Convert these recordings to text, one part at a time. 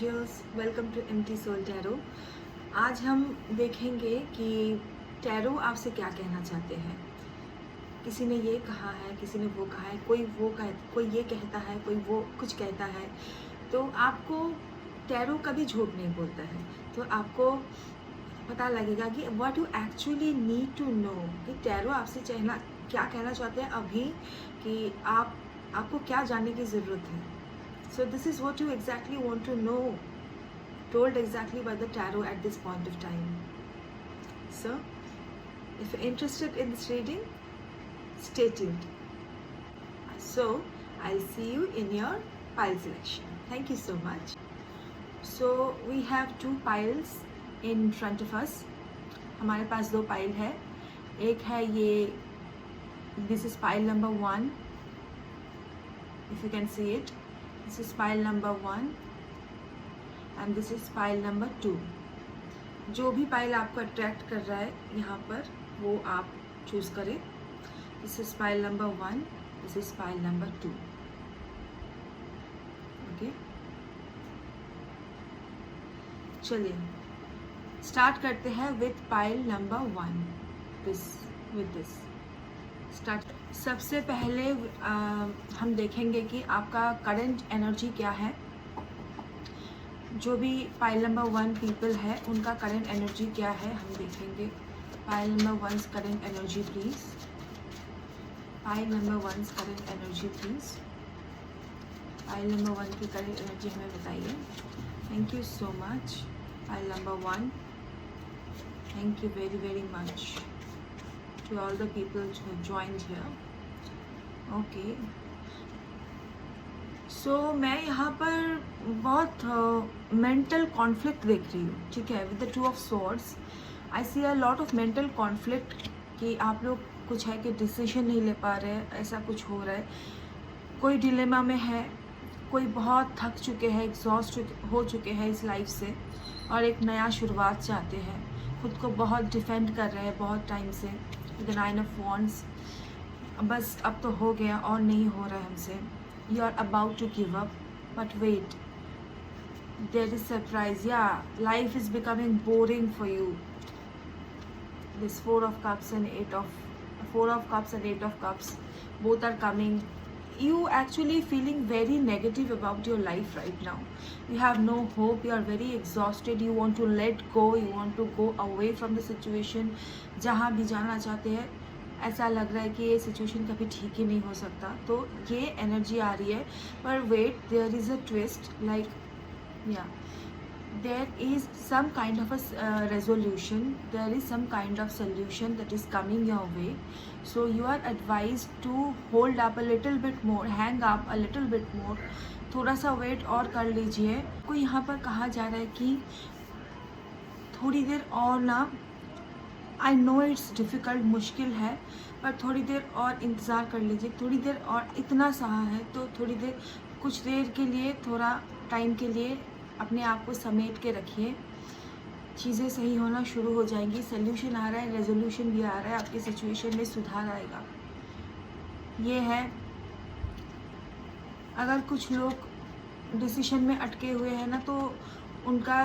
Angels, welcome to empty soul tarot. आज हम देखेंगे कि टैरो आपसे क्या कहना चाहते हैं। किसी ने ये कहा है, किसी ने वो कहा है, कोई ये कहता है, कोई वो कुछ कहता है। तो आपको टैरो कभी झूठ नहीं बोलता है। तो आपको पता लगेगा कि what you actually need to know, कि टैरो आपसे क्या कहना चाहते हैं अभी, कि आपको क्या जानने की ज़रूरत है। So this is what you exactly want to know, told exactly by the tarot at this point of time. So, if you're interested in this reading, stay tuned. So, I'll see you in your pile selection. Thank you so much. So, we have two piles in front of us. हमारे पास दो pile है। एक है ये, this is pile number 1. If you can see it. This is pile number 1 and this is pile number 2. जो भी pile आपको attract कर रहा है यहाँ पर, वो आप चूज करें। This is pile number 1, this is pile number 2. Okay, चलिए स्टार्ट करते हैं with pile number 1। This start. सबसे पहले हम देखेंगे कि आपका करंट एनर्जी क्या है। जो भी पाइल नंबर 1 पीपल है, उनका करंट एनर्जी क्या है हम देखेंगे। Pile number 1 current energy please. Pile number 1 current energy please. Pile number 1 की करंट एनर्जी हमें बताइए। Thank you so much pile number 1। Thank you very very much to all the people who joined here. Okay. So मैं यहाँ पर बहुत mental conflict देख रही हूँ, ठीक है। With the 2 of swords I see a lot of mental conflict, कि आप लोग कुछ है कि डिसीजन नहीं ले पा रहे, ऐसा कुछ हो रहा है। कोई डिलेमा में है, कोई बहुत थक चुके हैं, एग्जॉस्ट हो चुके हैं इस लाइफ से, और एक नया शुरुआत चाहते हैं। खुद को बहुत डिफेंड कर रहे हैं बहुत टाइम से। The 9 of Wands, बस अब तो हो गया और नहीं हो रहा है हमसे। You are about to give up, but wait, there is surprise. Yeah, life is becoming boring for you. This 4 of Cups and 8 of Cups, both are coming. You actually feeling very negative about your life right now. You have no hope, you are very exhausted, you want to let go, you want to go away from the situation. जहाँ भी जाना चाहते हैं, ऐसा लग रहा है कि ये सिचुएशन कभी ठीक ही नहीं हो सकता। तो ये एनर्जी आ रही है, पर wait, there is a twist, like या there is some kind of a resolution, there is some kind of solution that is coming your way. So you are advised to hold up a little bit more, hang up a little bit more, थोड़ा सा wait और कर लीजिए। को यहाँ पर कहा जा रहा है कि थोड़ी देर और ना, आई नो इट्स डिफ़िकल्ट, मुश्किल है, पर थोड़ी देर और इंतज़ार कर लीजिए। थोड़ी देर और इतना सहा है तो थोड़ी देर, कुछ देर के लिए, थोड़ा टाइम के लिए अपने आप को समेट के रखिए। चीज़ें सही होना शुरू हो जाएंगी। सल्यूशन आ रहा है, रेजोल्यूशन भी आ रहा है, आपकी सिचुएशन में सुधार आएगा। ये है, अगर कुछ लोग डिसीजन में अटके हुए हैं ना, तो उनका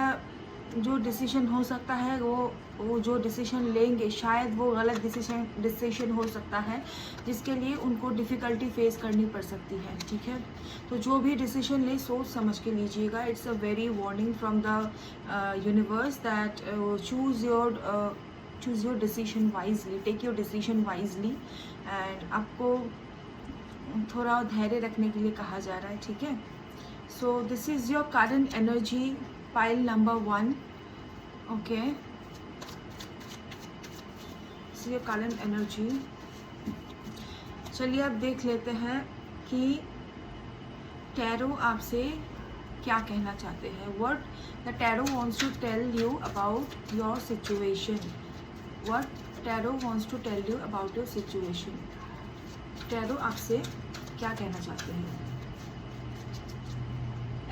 जो डिसीजन हो सकता है, वो जो डिसीजन लेंगे, शायद वो गलत डिसीजन हो सकता है, जिसके लिए उनको डिफ़िकल्टी फेस करनी पड़ सकती है, ठीक है। तो जो भी डिसीजन ले, सोच समझ के लीजिएगा। It's a very warning from the universe that choose your decision wisely, take your decision wisely. And आपको थोड़ा धैर्य रखने के लिए कहा जा रहा है, ठीक है। So this is your current energy, pile number 1। Okay, this is your current energy. चलिए अब देख लेते हैं कि टैरो आपसे क्या कहना चाहते हैं। What the tarot wants to tell you about your situation. What tarot wants to tell you about your situation. Tarot आपसे क्या कहना चाहते हैं,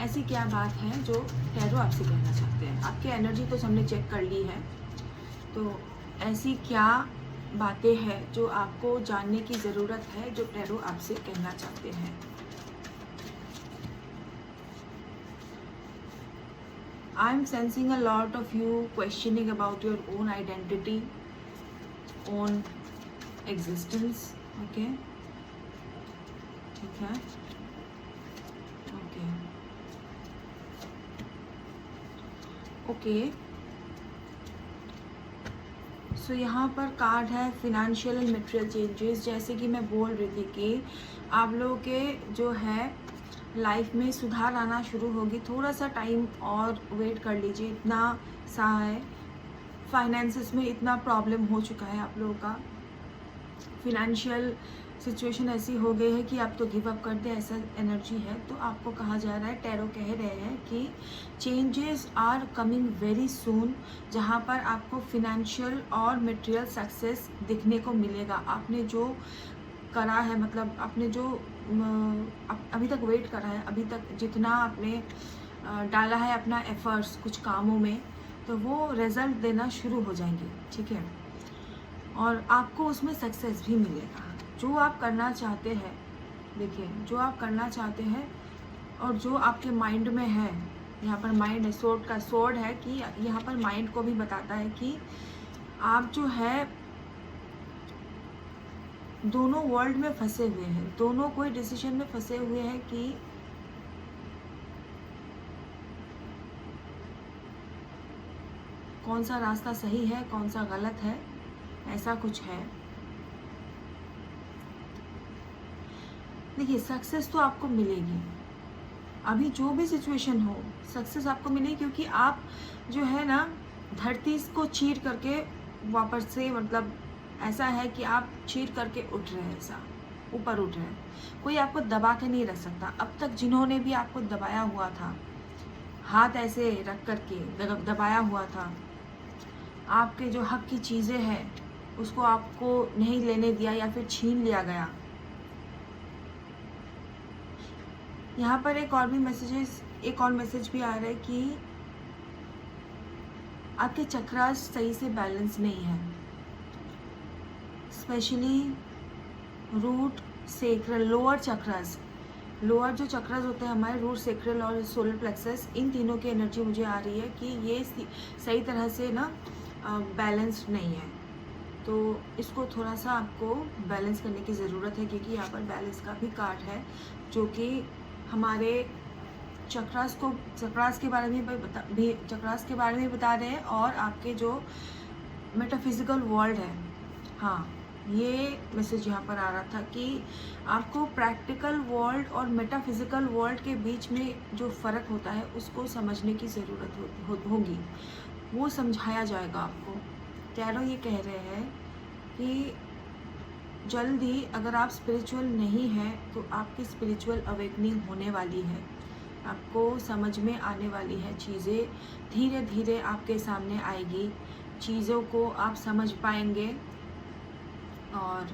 ऐसी क्या बात है जो टैरो आपसे कहना चाहते हैं। आपकी एनर्जी तो हमने चेक कर ली है, तो ऐसी क्या बातें हैं जो आपको जानने की ज़रूरत है, जो टैरो आपसे कहना चाहते हैं। I'm sensing a lot of you questioning about your own identity, own existence. Okay, ठीक है. Okay. Okay. सो यहाँ पर कार्ड है फिनेंशियल एंड मटेरियल चेंजेस. जैसे कि मैं बोल रही थी कि आप लोगों के जो है लाइफ में सुधार आना शुरू होगी. थोड़ा सा टाइम और वेट कर लीजिए. इतना सा है, फाइनेंसेस में इतना प्रॉब्लम हो चुका है आप लोगों का. फिनेंशियल सिचुएशन ऐसी हो गई है कि आप तो गिव अप कर दें, ऐसा एनर्जी है. तो आपको कहा जा रहा है, टैरो कह रहे हैं कि changes are coming very soon, जहाँ पर आपको फिनेंशियल और मटेरियल सक्सेस दिखने को मिलेगा. आपने जो करा है, मतलब आपने जो अभी तक वेट करा है, अभी तक जितना आपने डाला है अपना एफर्ट्स कुछ कामों में, तो वो रिजल्ट देना शुरू हो जाएंगे. ठीक है, और आपको उसमें सक्सेस भी मिलेगा. जो आप करना चाहते हैं, देखिए जो आप करना चाहते हैं और जो आपके माइंड में है, यहाँ पर माइंड है, सोर्ड का सोर्ड है कि यहाँ पर माइंड को भी बताता है कि आप जो है दोनों वर्ल्ड में फंसे हुए हैं, दोनों कोई डिसीजन में फंसे हुए हैं कि कौन सा रास्ता सही है, कौन सा गलत है, ऐसा कुछ है. देखिए सक्सेस तो आपको मिलेगी, अभी जो भी सिचुएशन हो सक्सेस आपको मिलेगी, क्योंकि आप जो है ना धरती को चीर करके वापस से, मतलब ऐसा है कि आप चीर करके उठ रहे हैं, ऐसा ऊपर उठ रहे हैं. कोई आपको दबा के नहीं रख सकता. अब तक जिन्होंने भी आपको दबाया हुआ था, हाथ ऐसे रख करके दबाया हुआ था, आपके जो हक की चीज़ें हैं उसको आपको नहीं लेने दिया या फिर छीन लिया गया. यहाँ पर एक और मैसेज भी आ रहा है कि आपके चक्रास सही से बैलेंस नहीं है, specially root, sacral, lower chakras. Lower जो चक्रास होते हैं हमारे, रूट, सेक्रल और सोलर प्लेक्सस, इन तीनों की एनर्जी मुझे आ रही है कि ये सही तरह से ना बैलेंस्ड नहीं है. तो इसको थोड़ा सा आपको बैलेंस करने की ज़रूरत है, क्योंकि यहाँ पर बैलेंस का भी कार्ड है जो कि हमारे चक्रास के बारे में बता रहे हैं, और आपके जो मेटाफिजिकल वर्ल्ड है. हाँ, ये मैसेज यहाँ पर आ रहा था कि आपको प्रैक्टिकल वर्ल्ड और मेटाफिजिकल वर्ल्ड के बीच में जो फ़र्क होता है उसको समझने की ज़रूरत होगी. वो समझाया जाएगा आपको. टैरो ये कह रहे हैं कि जल्द ही, अगर आप स्पिरिचुअल नहीं हैं तो आपकी स्पिरिचुअल अवेकनिंग होने वाली है. आपको समझ में आने वाली है चीज़ें, धीरे धीरे आपके सामने आएगी, चीज़ों को आप समझ पाएंगे. और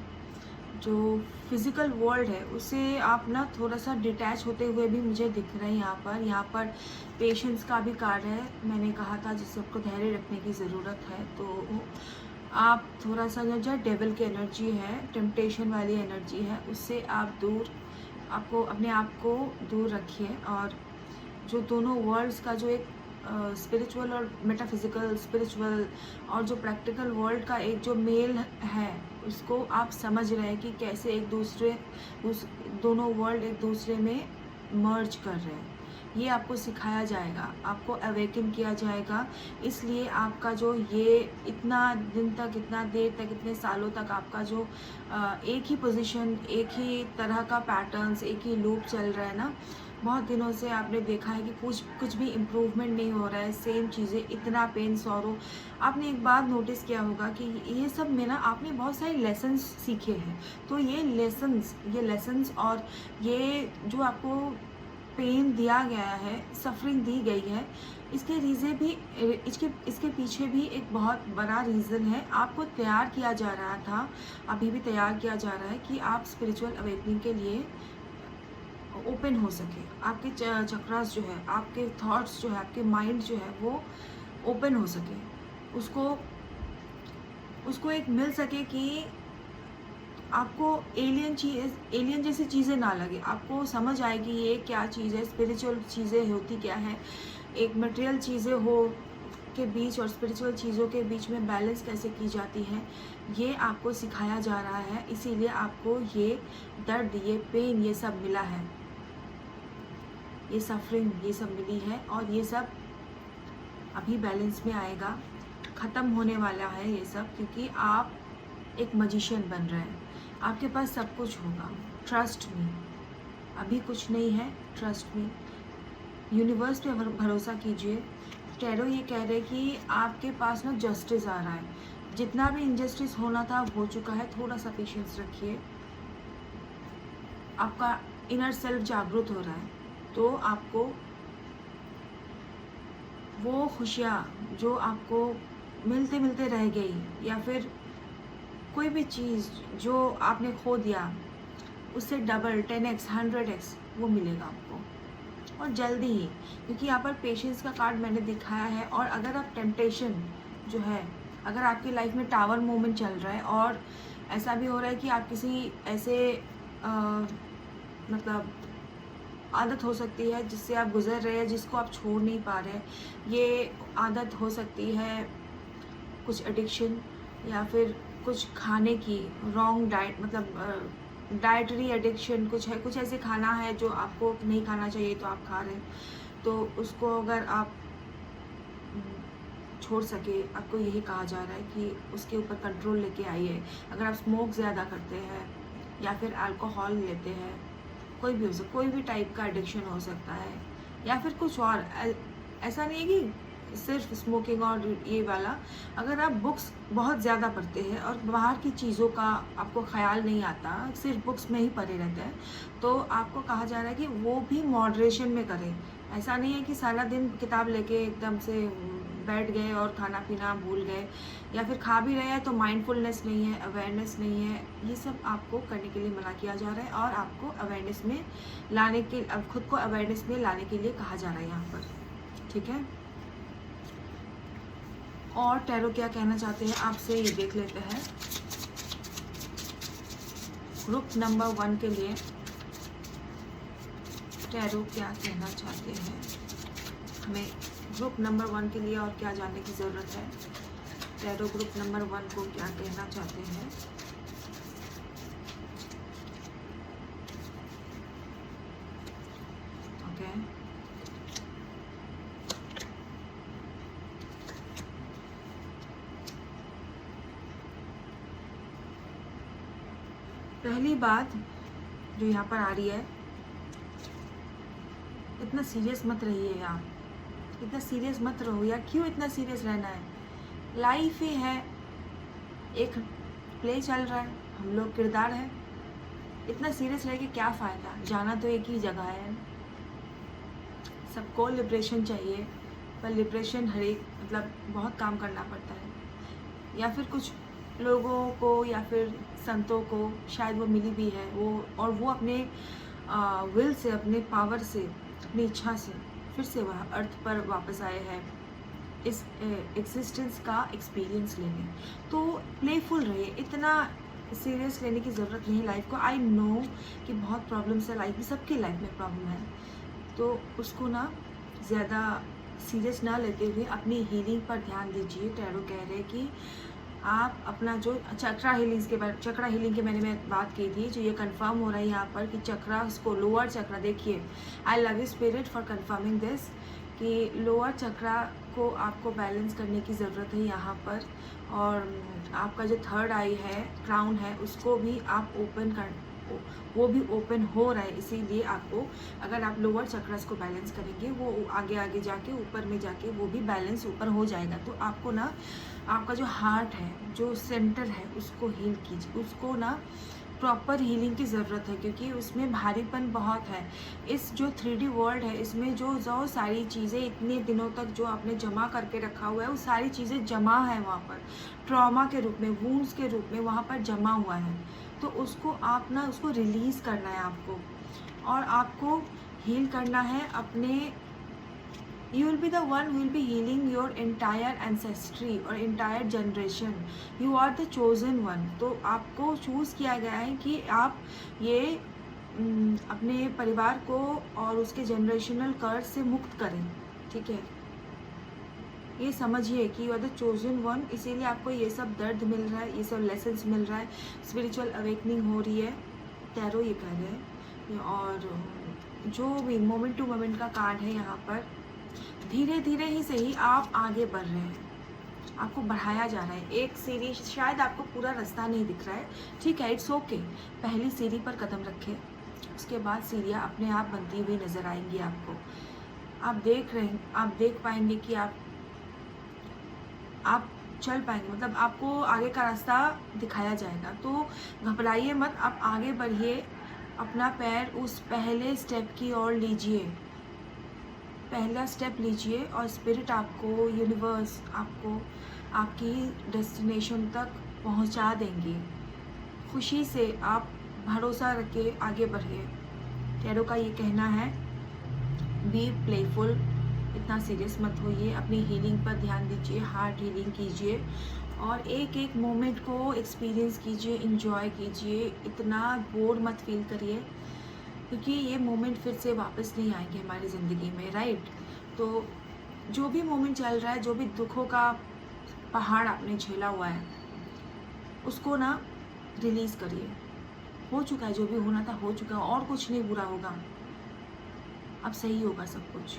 जो फिज़िकल वर्ल्ड है उससे आप ना थोड़ा सा डिटैच होते हुए भी मुझे दिख रहे हैं. यहाँ पर पेशेंस का भी कार्ड है. मैंने कहा था जिससे आपको धैर्य रखने की ज़रूरत है. तो आप थोड़ा सा जो डेविल की एनर्जी है, टेम्पटेशन वाली एनर्जी है, उससे आप अपने आप को दूर रखिए. और जो दोनों वर्ल्ड्स का जो एक स्पिरिचुअल और मेटाफिजिकल, स्पिरिचुअल और जो प्रैक्टिकल वर्ल्ड का एक जो मेल है, उसको आप समझ रहे हैं कि कैसे दोनों वर्ल्ड एक दूसरे में मर्ज कर रहे हैं. ये आपको सिखाया जाएगा, आपको अवेकन किया जाएगा. इसलिए आपका जो ये इतना दिन तक, इतना देर तक, इतने सालों तक आपका जो एक ही पोजीशन, एक ही तरह का पैटर्न्स, एक ही लूप चल रहा है ना, बहुत दिनों से आपने देखा है कि कुछ भी इम्प्रूवमेंट नहीं हो रहा है, सेम चीज़ें, इतना पेन, सॉरो. आपने एक बात नोटिस किया होगा कि ये सब में ना आपने बहुत सारे लेसन्स सीखे हैं. तो ये लेसन्स और ये जो आपको पेन दिया गया है, सफरिंग दी गई है, इसके पीछे भी एक बहुत बड़ा रीज़न है. आपको तैयार किया जा रहा था, अभी भी तैयार किया जा रहा है कि आप स्पिरिचुअल अवेकनिंग के लिए ओपन हो सके. आपके चक्रास जो है, आपके थॉट्स जो है, आपके माइंड जो है वो ओपन हो सके, उसको एक मिल सके कि आपको एलियन जैसी चीज़ें ना लगे, आपको समझ आए कि ये क्या चीज़ है, स्पिरिचुअल चीज़ें होती क्या है, एक मटेरियल चीज़ें हो के बीच और स्पिरिचुअल चीज़ों के बीच में बैलेंस कैसे की जाती है, ये आपको सिखाया जा रहा है। इसीलिए आपको ये दर्द, ये पेन, ये सब मिला है, ये सफरिंग, ये सब मिली है, और ये सब अभी बैलेंस में आएगा, ख़त्म होने वाला है ये सब, क्योंकि आप एक मैजिशियन बन रहे हैं, आपके पास सब कुछ होगा। ट्रस्ट मी, अभी कुछ नहीं है, ट्रस्ट मी, यूनिवर्स पे भरोसा कीजिए। टैरो ये कह रहे कि आपके पास ना जस्टिस आ रहा है, जितना भी इनजस्टिस होना था हो चुका है, थोड़ा सा पेशेंस रखिए, आपका इनर सेल्फ जागरूक हो रहा है, तो आपको वो खुशियाँ जो आपको मिलते मिलते रह गई, या फिर कोई भी चीज़ जो आपने खो दिया, उससे डबल 10x 100x वो मिलेगा आपको, और जल्दी ही, क्योंकि यहाँ पर पेशेंस का कार्ड मैंने दिखाया है। और अगर आप टेम्पटेशन जो है, अगर आपकी लाइफ में टावर मोमेंट चल रहा है और ऐसा भी हो रहा है कि आप किसी ऐसे मतलब आदत हो सकती है जिससे आप गुजर रहे हैं, जिसको आप छोड़ नहीं पा रहे, ये आदत हो सकती है कुछ एडिक्शन, या फिर कुछ खाने की रॉन्ग डाइट, मतलब डाइटरी एडिक्शन कुछ है, कुछ ऐसे खाना है जो आपको नहीं खाना चाहिए तो आप खा रहे हैं, तो उसको अगर आप छोड़ सके, आपको यही कहा जा रहा है कि उसके ऊपर कंट्रोल लेके आइए। अगर आप स्मोक ज़्यादा करते हैं या फिर अल्कोहल लेते हैं, कोई भी हो सकता, कोई भी टाइप का एडिक्शन हो सकता है, या फिर कुछ और, ऐसा नहीं है कि सिर्फ स्मोकिंग और ये वाला। अगर आप बुक्स बहुत ज़्यादा पढ़ते हैं और बाहर की चीज़ों का आपको ख्याल नहीं आता, सिर्फ बुक्स में ही पढ़े रहते हैं, तो आपको कहा जा रहा है कि वो भी मॉडरेशन में करें। ऐसा नहीं है कि सारा दिन किताब लेके एकदम से बैठ गए और खाना पीना भूल गए, या फिर खा भी रहे हैं तो माइंडफुलनेस नहीं है, अवेयरनेस नहीं है। ये सब आपको करने के लिए मना किया जा रहा है, और आपको अवेयरनेस में लाने के, अब खुद को अवेयरनेस में लाने के लिए कहा जा रहा है यहाँ पर, ठीक है। और टैरो क्या कहना चाहते हैं आपसे, ये देख लेते हैं। ग्रुप नंबर 1 के लिए टैरो क्या कहना चाहते हैं, हमें ग्रुप नंबर 1 के लिए और क्या जानने की ज़रूरत है। टैरो ग्रुप नंबर 1 को क्या कहना चाहते हैं। ओके, पहली बात जो यहाँ पर आ रही है, इतना सीरियस मत रहिए आप, इतना सीरियस मत रहो यार, क्यों इतना सीरियस रहना है। लाइफ ही है, एक प्ले चल रहा है, हम लोग किरदार है, इतना सीरियस रह के क्या फ़ायदा। जाना तो एक ही जगह है, सबको लिब्रेशन चाहिए, पर लिब्रेशन हर एक मतलब बहुत काम करना पड़ता है, या फिर कुछ लोगों को या फिर संतों को शायद वो मिली भी है वो, और वो अपने विल से, अपने पावर से, अपनी इच्छा से फिर से वह अर्थ पर वापस आए हैं इस एग्जिस्टेंस का एक्सपीरियंस लेने। तो प्लेफुल रहिए, इतना सीरियस लेने की ज़रूरत नहीं लाइफ को। आई नो कि बहुत प्रॉब्लम्स है लाइफ में, सबकी लाइफ में प्रॉब्लम है, तो उसको ना ज़्यादा सीरियस ना लेते हुए अपनी हीलिंग पर ध्यान दीजिए। टैरो कह रहे हैं कि आप अपना जो चक्रा हीलिंग के मैंने बात की थी, जो ये कंफर्म हो रहा है यहाँ पर कि चक्रा, उसको लोअर चक्रा, देखिए I love you spirit for confirming this, कि लोअर चक्रा को आपको बैलेंस करने की ज़रूरत है यहाँ पर। और आपका जो थर्ड आई है, क्राउन है, उसको भी आप ओपन कर, वो भी ओपन हो रहा है। इसीलिए आपको, अगर आप लोअर चक्रस को बैलेंस करेंगे, वो आगे आगे जाके ऊपर में जाके वो भी बैलेंस ऊपर हो जाएगा। तो आपको ना आपका जो हार्ट है, जो सेंटर है, उसको हील कीजिए, उसको ना प्रॉपर हीलिंग की ज़रूरत है, क्योंकि उसमें भारीपन बहुत है। इस जो 3D वर्ल्ड है, इसमें जो सारी चीज़ें इतने दिनों तक जो आपने जमा करके रखा हुआ है, वो सारी चीज़ें जमा है वहाँ पर, ट्रॉमा के रूप में, वूंड्स के रूप में वहाँ पर जमा हुआ है। तो उसको आप ना, उसको रिलीज़ करना है आपको, और आपको हील करना है अपने You will be the one who will be healing your entire ancestry or entire generation. You are the chosen one. तो आपको चूज़ किया गया है कि आप ये अपने परिवार को और उसके जनरेशनल कर्ज से मुक्त करें, ठीक है। ये समझिए कि you are the chosen one, इसीलिए आपको ये सब दर्द मिल रहा है, ये सब लेसन्स मिल रहा है, स्पिरिचुअल अवेकनिंग हो रही है, टैरो ये कह रहे हैं। और जो भी मोमेंट टू मोमेंट का कार्ड है यहाँ पर, धीरे धीरे ही सही आप आगे बढ़ रहे हैं, आपको बढ़ाया जा रहा है। एक सीढ़ी, शायद आपको पूरा रास्ता नहीं दिख रहा है, ठीक है, इट्स ओके। पहली सीढ़ी पर कदम रखें, उसके बाद सीढ़ियाँ अपने आप बनती हुई नज़र आएंगी आपको। आप देख पाएंगे कि आप चल पाएंगे, मतलब आपको आगे का रास्ता दिखाया जाएगा। तो घबराइए मत, आप आगे बढ़िए, अपना पैर उस पहले स्टेप की ओर लीजिए, पहला स्टेप लीजिए और स्पिरिट आपको, यूनिवर्स आपको आपकी डेस्टिनेशन तक पहुंचा देंगे। खुशी से आप भरोसा रख के आगे बढ़िए। टैरो का ये कहना है, बी प्लेफुल, इतना सीरियस मत होइए, अपनी हीलिंग पर ध्यान दीजिए, हार्ट हीलिंग कीजिए और एक एक मोमेंट को एक्सपीरियंस कीजिए, इंजॉय कीजिए, इतना बोर मत फील करिए, क्योंकि ये मोमेंट फिर से वापस नहीं आएंगे हमारी ज़िंदगी में, राइट। तो जो भी मोमेंट चल रहा है, जो भी दुखों का पहाड़ आपने झेला हुआ है, उसको ना रिलीज़ करिए। हो चुका है, जो भी होना था हो चुका है, और कुछ नहीं बुरा होगा, अब सही होगा सब कुछ।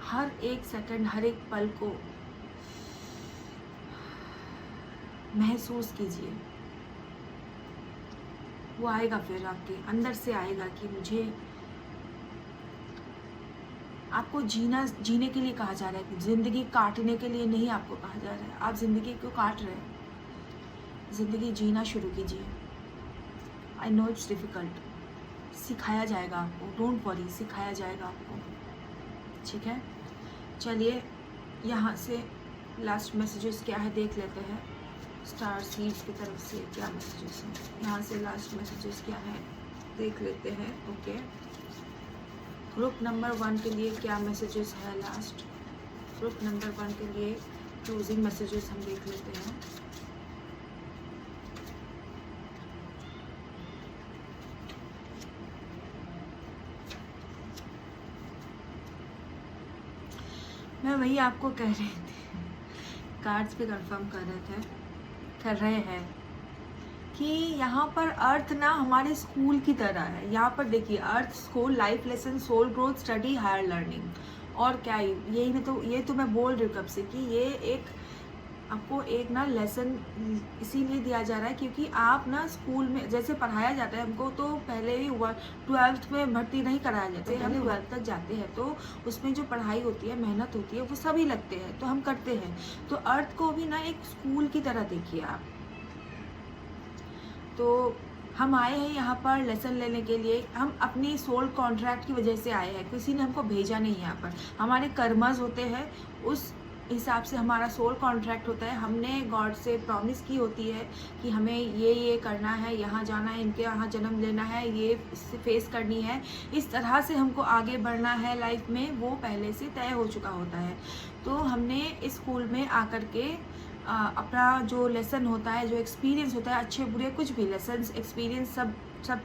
हर एक सेकंड, हर एक पल को महसूस कीजिए, वो आएगा, फिर आपके अंदर से आएगा कि मुझे, आपको जीने के लिए कहा जा रहा है, कि ज़िंदगी काटने के लिए नहीं आपको कहा जा रहा है। आप ज़िंदगी क्यों काट रहे हैं? ज़िंदगी जीना शुरू कीजिए। आई नो इट्स डिफ़िकल्ट, सिखाया जाएगा आपको, डोंट वरी, सिखाया जाएगा आपको, ठीक है। चलिए यहाँ से लास्ट मैसेजेस क्या है देख लेते हैं। स्टार सीड्स की तरफ से क्या मैसेजेस हैं, यहाँ से लास्ट मैसेजेस क्या है देख लेते हैं। ओके, ग्रुप नंबर 1 के लिए क्या मैसेजेस है लास्ट, ग्रुप नंबर 1 के लिए क्लोजिंग मैसेजेस हम देख लेते हैं। मैं वही आपको कह रही थी, कार्ड्स पे कंफर्म कर रहे हैं कि यहाँ पर अर्थ ना हमारे स्कूल की तरह है। यहाँ पर देखिए, earth school, life lesson, soul growth, study, higher learning, और क्या ये तो मैं बोल रही हूँ कब से कि ये एक आपको एक ना लेसन इसीलिए दिया जा रहा है क्योंकि आप ना स्कूल में जैसे पढ़ाया जाता है हमको, तो पहले ही 12th में भर्ती नहीं कराया जाता है, हम 12th तक जाते हैं तो उसमें जो पढ़ाई होती है, मेहनत होती है, वो सभी लगते हैं, तो हम करते हैं। तो अर्थ को भी ना एक स्कूल की तरह देखिए आप। तो हम आए हैं यहाँ पर लेसन लेने के लिए, हम अपनी सोल कॉन्ट्रैक्ट की वजह से आए हैं, किसी ने हमको भेजा नहीं। यहाँ पर हमारे कर्मस होते हैं, उस हिसाब से हमारा सोल कॉन्ट्रैक्ट होता है। हमने गॉड से प्रॉमिस की होती है कि हमें ये करना है, यहाँ जाना है, इनके यहाँ जन्म लेना है, ये फेस करनी है, इस तरह से हमको आगे बढ़ना है लाइफ में, वो पहले से तय हो चुका होता है। तो हमने इस स्कूल में आकर के अपना जो लेसन होता है, जो एक्सपीरियंस होता है, अच्छे बुरे कुछ भी लेसन्स, एक्सपीरियंस सब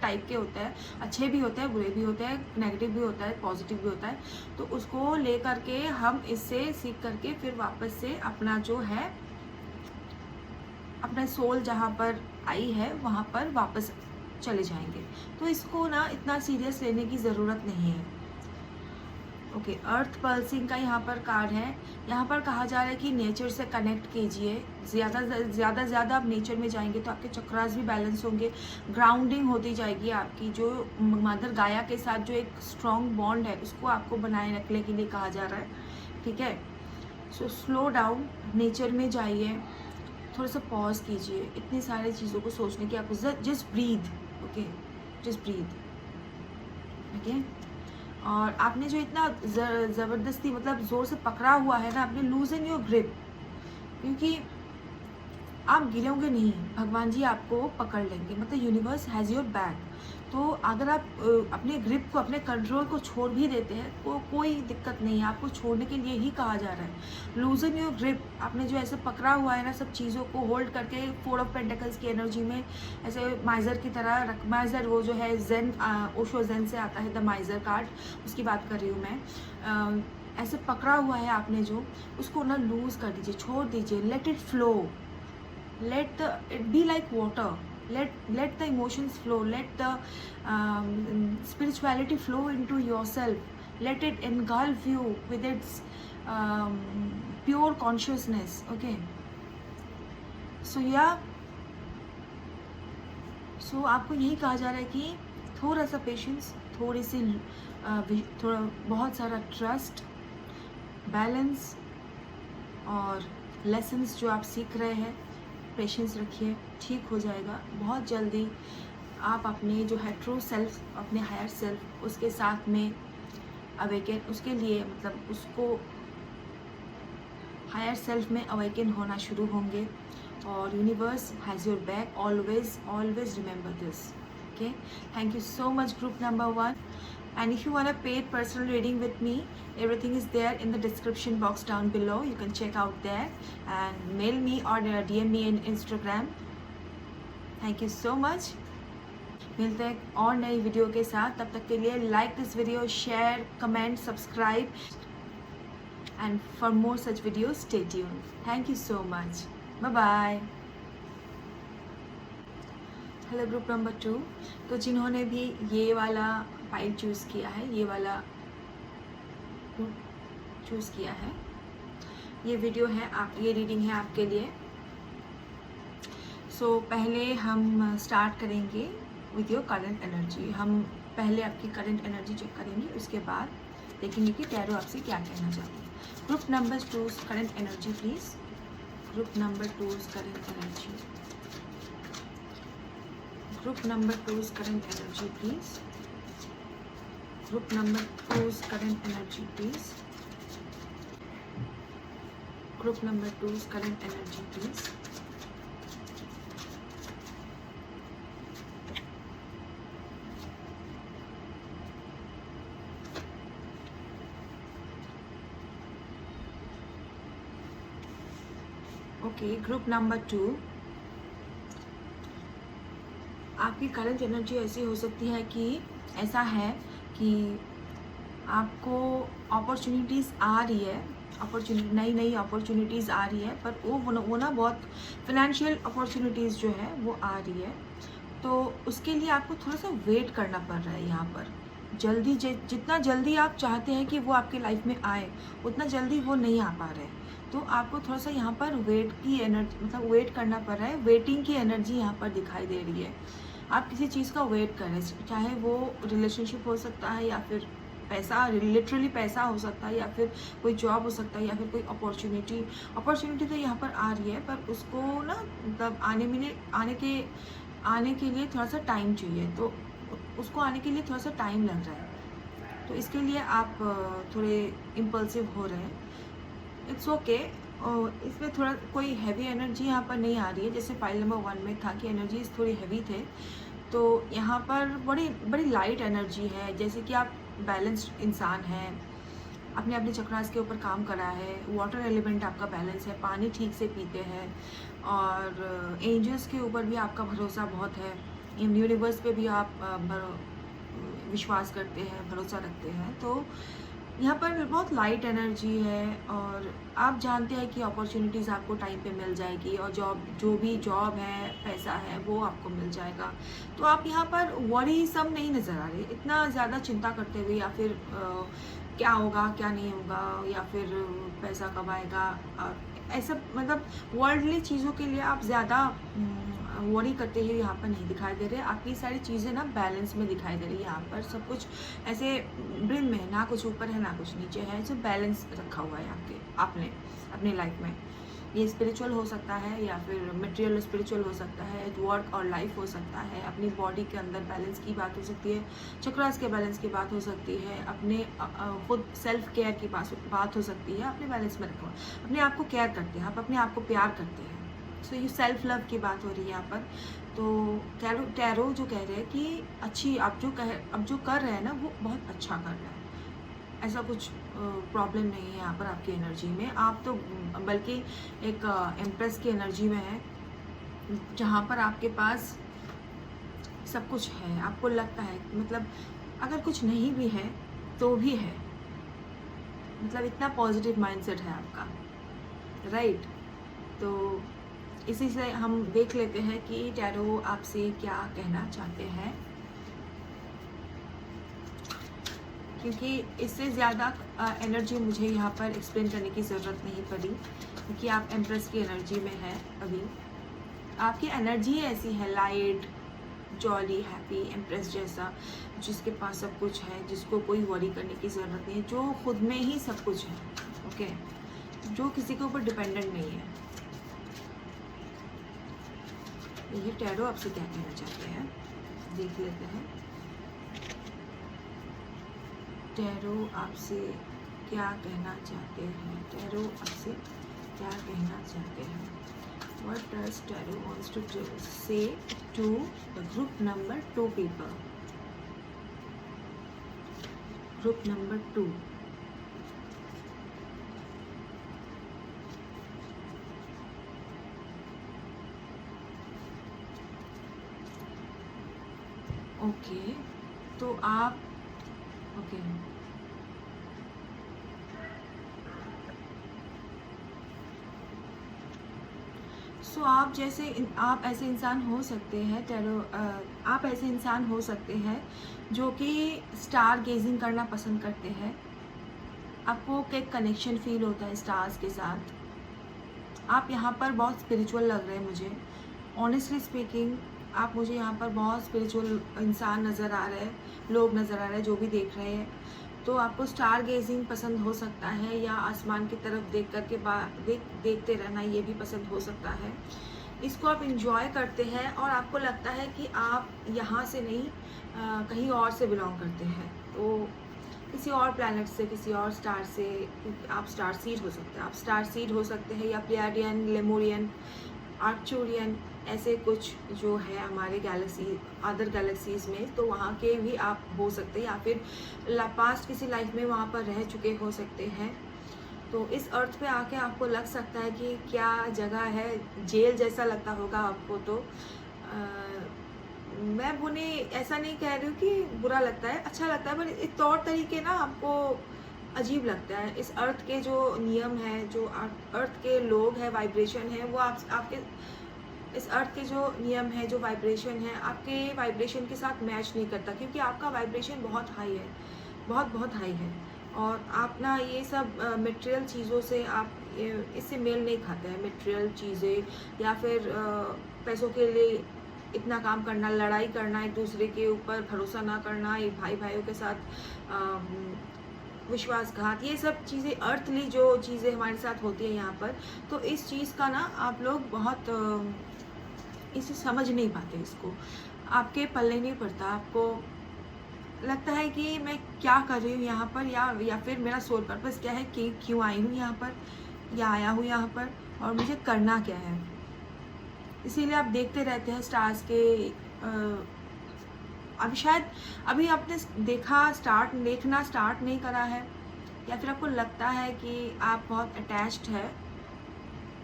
टाइप के होते हैं, अच्छे भी होते हैं, बुरे भी होते हैं, नेगेटिव भी होता है, पॉजिटिव भी होता है। तो उसको ले करके हम इससे सीख करके फिर वापस से अपना जो है, अपना सोल जहाँ पर आई है वहाँ पर वापस चले जाएंगे। तो इसको ना इतना सीरियस लेने की ज़रूरत नहीं है। ओके, अर्थ पल्सिंग का यहाँ पर कार्ड है। यहाँ पर कहा जा रहा है कि नेचर से कनेक्ट कीजिए, ज़्यादा आप नेचर में जाएंगे तो आपके चक्रास भी बैलेंस होंगे, ग्राउंडिंग होती जाएगी आपकी। जो मदर गाया के साथ जो एक स्ट्रॉन्ग बॉन्ड है उसको आपको बनाए रखने के लिए कहा जा रहा है, ठीक है। सो स्लो डाउन, नेचर में जाइए, थोड़ा सा पॉज कीजिए, इतनी सारी चीज़ों को सोचने की आपको just breathe, okay, just breathe, okay. और आपने जो इतना ज़बरदस्ती मतलब ज़ोर से पकड़ा हुआ है ना, आपने लूजन योर ग्रिप, क्योंकि आप गिरोगे नहीं, भगवान जी आपको पकड़ लेंगे, मतलब यूनिवर्स हैज़ योर बैक। तो अगर आप अपने ग्रिप को, अपने कंट्रोल को छोड़ भी देते हैं कोई दिक्कत नहीं है, आपको छोड़ने के लिए ही कहा जा रहा है। लूजन योर ग्रिप, आपने जो ऐसे पकड़ा हुआ है ना सब चीज़ों को होल्ड करके, 4 ऑफ पेंटिकल्स की एनर्जी में ऐसे माइजर की तरह रख, माइजर वो जो है जेन, ओशो जेन से आता है द माइजर कार्ड, उसकी बात कर रही हूँ मैं। ऐसे पकड़ा हुआ है आपने जो, उसको ना लूज कर दीजिए, छोड़ दीजिए, let it flow, let it be like water, let the emotions flow, let the spirituality flow into yourself, let it engulf you with its pure consciousness. Okay, so आपको यही कहा जा रहा है कि थोड़ा सा पेशेंस, थोड़ी सी थोड़ा बहुत सारा ट्रस्ट, बैलेंस और लेसन्स जो आप सीख रहे हैं, पेशेंस रखिए, ठीक हो जाएगा बहुत जल्दी। आप अपने जो है ट्रू सेल्फ, अपने हायर सेल्फ, उसके साथ में अवेकन, उसके लिए मतलब उसको हायर सेल्फ में अवेकन होना शुरू होंगे। और universe has your back, always remember this. Okay, thank you so much, group number 1. And if you want a paid personal reading with me, everything is there in the description box down below. You can check out there and mail me or DM me in Instagram. Thank you so much. मिलते हैं और नई video के साथ, तब तक के लिए like this video, share, comment, subscribe, and for more such videos, stay tuned. Thank you so much. Bye bye. Hello group number 2. तो जिन्होंने भी ये वाला फाइल चूज़ किया है, ये वाला चूज़ किया है, ये वीडियो है, आप ये रीडिंग है आपके लिए. सो पहले हम स्टार्ट करेंगे विद योर करंट एनर्जी. हम पहले आपकी करंट एनर्जी चेक करेंगे, उसके बाद देखेंगे कि टैरो आपसे क्या कहना चाहते हैं. Group number 2 current energy please. Group number 2 current energy. Group number 2's current energy, please. Group number 2's current energy, please. Group number 2's current energy, please. Okay, group number 2. आपकी current energy ऐसी हो सकती है कि ऐसा है कि आपको अपॉर्चुनिटीज़ आ रही है, नई अपॉर्चुनिटीज़ आ रही है, पर वो ना बहुत फिनेंशियल अपॉर्चुनिटीज़ जो है वो आ रही है. तो उसके लिए आपको थोड़ा सा वेट करना पड़ रहा है यहाँ पर. जितना जल्दी आप चाहते हैं कि वो आपके लाइफ में आए, उतना जल्दी वो नहीं आ पा रहे. तो आपको थोड़ा सा यहाँ पर वेट की एनर्जी, मतलब वेट करना पड़ रहा है. वेटिंग की एनर्जी यहाँ पर दिखाई दे रही है. आप किसी चीज़ का वेट करें, चाहे वो रिलेशनशिप हो सकता है या फिर पैसा, लिटरली पैसा हो सकता है, या फिर कोई जॉब हो सकता है, या फिर कोई अपॉर्चुनिटी तो यहाँ पर आ रही है, पर उसको ना मतलब आने के लिए थोड़ा सा टाइम चाहिए. तो उसको आने के लिए थोड़ा सा टाइम लग रहा है. तो इसके लिए आप थोड़े इम्पल्सिव हो रहे हैं. It's okay. इसमें थोड़ा कोई हैवी एनर्जी यहाँ पर नहीं आ रही है, जैसे फाइल नंबर 1 में था कि एनर्जीज थोड़ी हैवी थे. तो यहाँ पर बड़ी लाइट एनर्जी है, जैसे कि आप बैलेंस्ड इंसान हैं, अपने चक्रास के ऊपर काम करा है, वाटर एलिमेंट आपका बैलेंस है, पानी ठीक से पीते हैं, और एंजल्स के ऊपर भी आपका भरोसा बहुत है, यूनिवर्स पे भी आप विश्वास करते हैं, भरोसा रखते हैं. तो यहाँ पर बहुत लाइट एनर्जी है, और आप जानते हैं कि अपॉर्चुनिटीज़ आपको टाइम पे मिल जाएगी, और जो भी जॉब है, पैसा है, वो आपको मिल जाएगा. तो आप यहाँ पर वरी सब नहीं नज़र आ रहे, इतना ज़्यादा चिंता करते हुए, या फिर क्या होगा क्या नहीं होगा, या फिर पैसा कब आएगा, ऐसा मतलब वर्ल्डली चीज़ों के लिए आप ज़्यादा वरी करते हुए यहाँ पर नहीं दिखाई दे रहे. आपकी सारी चीज़ें ना बैलेंस में दिखाई दे रही है. यहाँ पर सब कुछ ऐसे ब्रिम में है, ना कुछ ऊपर है ना कुछ नीचे है, जो बैलेंस रखा हुआ है आपने अपनी लाइफ में. ये स्पिरिचुअल हो सकता है, या फिर मटेरियल स्पिरिचुअल हो सकता है, वर्क और लाइफ हो सकता है, अपनी बॉडी के अंदर बैलेंस की बात हो सकती है, चक्रास के बैलेंस की बात हो सकती है, अपने खुद सेल्फ केयर की बात हो सकती है. अपने बैलेंस में रखो, अपने आप को केयर करते हैं, आप अपने आप को प्यार करते हैं. सो ये सेल्फ लव की बात हो रही है यहाँ पर। तो टैरो जो कह रहे हैं कि अच्छी आप जो कर रहे हैं ना वो बहुत अच्छा कर रहे हैं, ऐसा कुछ प्रॉब्लम नहीं है यहाँ पर आपकी एनर्जी में। आप तो बल्कि एक एम्प्रेस की एनर्जी में है, जहाँ पर आपके पास सब कुछ है। आपको लगता है मतलब अगर कुछ नहीं भी है तो भी है, मतलब इतना पॉजिटिव माइंडसेट है आपका, राइट। तो इसी से हम देख लेते हैं कि टैरो आपसे क्या कहना चाहते हैं, क्योंकि इससे ज़्यादा एनर्जी मुझे यहाँ पर एक्सप्लेन करने की ज़रूरत नहीं पड़ी, क्योंकि आप एम्प्रेस की एनर्जी में हैं अभी। आपकी एनर्जी ऐसी है, लाइट, जॉली, हैप्पी, एम्प्रेस जैसा, जिसके पास सब कुछ है, जिसको कोई वरी करने की ज़रूरत नहीं है, जो खुद में ही सब कुछ है, ओके, जो किसी के ऊपर डिपेंडेंट नहीं है। ये टैरो आपसे क्या कहना चाहते हैं, देख लेते हैं। टैरो आपसे क्या कहना चाहते हैं, टैरो आपसे क्या कहना चाहते हैं। What does Tarot wants to say to the group number 2 people? Group number 2. Okay, तो आप ओके सो आप आप ऐसे इंसान हो सकते हैं टैरो, आप ऐसे इंसान हो सकते हैं जो कि स्टार गेजिंग करना पसंद करते हैं। आपको एक कनेक्शन फील होता है स्टार्स के साथ। आप यहाँ पर बहुत स्पिरिचुअल लग रहे हैं मुझे, ऑनेस्टली स्पीकिंग। आप मुझे यहाँ पर बहुत स्पिरिचुअल इंसान नज़र आ रहे हैं, लोग नज़र आ रहे हैं जो भी देख रहे हैं। तो आपको स्टार गेजिंग पसंद हो सकता है, या आसमान की तरफ देख कर के देखते रहना ये भी पसंद हो सकता है। इसको आप इंजॉय करते हैं और आपको लगता है कि आप यहाँ से नहीं कहीं और से बिलोंग करते हैं, तो किसी और प्लैनेट से, किसी और स्टार से। आप स्टार सीड हो सकते हैं, आप स्टार सीड हो सकते हैं, या प्लेयाडियन, लेमोरियन, आर्क्चूरियन, ऐसे कुछ जो है हमारे गैलेक्सी, अदर गैलेक्सीज़ में, तो वहाँ के भी आप हो सकते हैं, या फिर पास्ट किसी लाइफ में वहाँ पर रह चुके हो सकते हैं। तो इस अर्थ पे आके आपको लग सकता है कि क्या जगह है, जेल जैसा लगता होगा आपको। तो मैं उन्हें ऐसा नहीं कह रही हूँ कि बुरा लगता है, अच्छा लगता है, पर इस तौर तरीके ना आपको अजीब लगता है। इस अर्थ के जो नियम है, जो अर्थ के लोग हैं, वाइब्रेशन है, वो आपके इस अर्थ के जो नियम है, जो वाइब्रेशन है, आपके वाइब्रेशन के साथ मैच नहीं करता, क्योंकि आपका वाइब्रेशन बहुत हाई है, बहुत बहुत हाई है। और आप ना ये सब मटेरियल चीज़ों से आप इससे मेल नहीं खाते हैं। मटेरियल चीज़ें, या फिर पैसों के लिए इतना काम करना, लड़ाई करना, एक दूसरे के ऊपर भरोसा ना करना, ये भाई भाइयों के साथ विश्वासघात, ये सब चीज़ें, अर्थली जो चीज़ें हमारे साथ होती है यहाँ पर। तो इस चीज़ का ना आप लोग बहुत इसे समझ नहीं पाते, इसको आपके पल्ले नहीं पड़ता। आपको लगता है कि मैं क्या कर रही हूँ यहाँ पर, या फिर मेरा सोल पर्पस क्या है, कि क्यों आई हूँ यहाँ पर, या आया हूँ यहाँ पर, और मुझे करना क्या है। इसीलिए आप देखते रहते हैं स्टार्स के। अभी शायद अभी आपने देखना स्टार्ट नहीं करा है, या फिर आपको लगता है कि आप बहुत अटैच्ड है,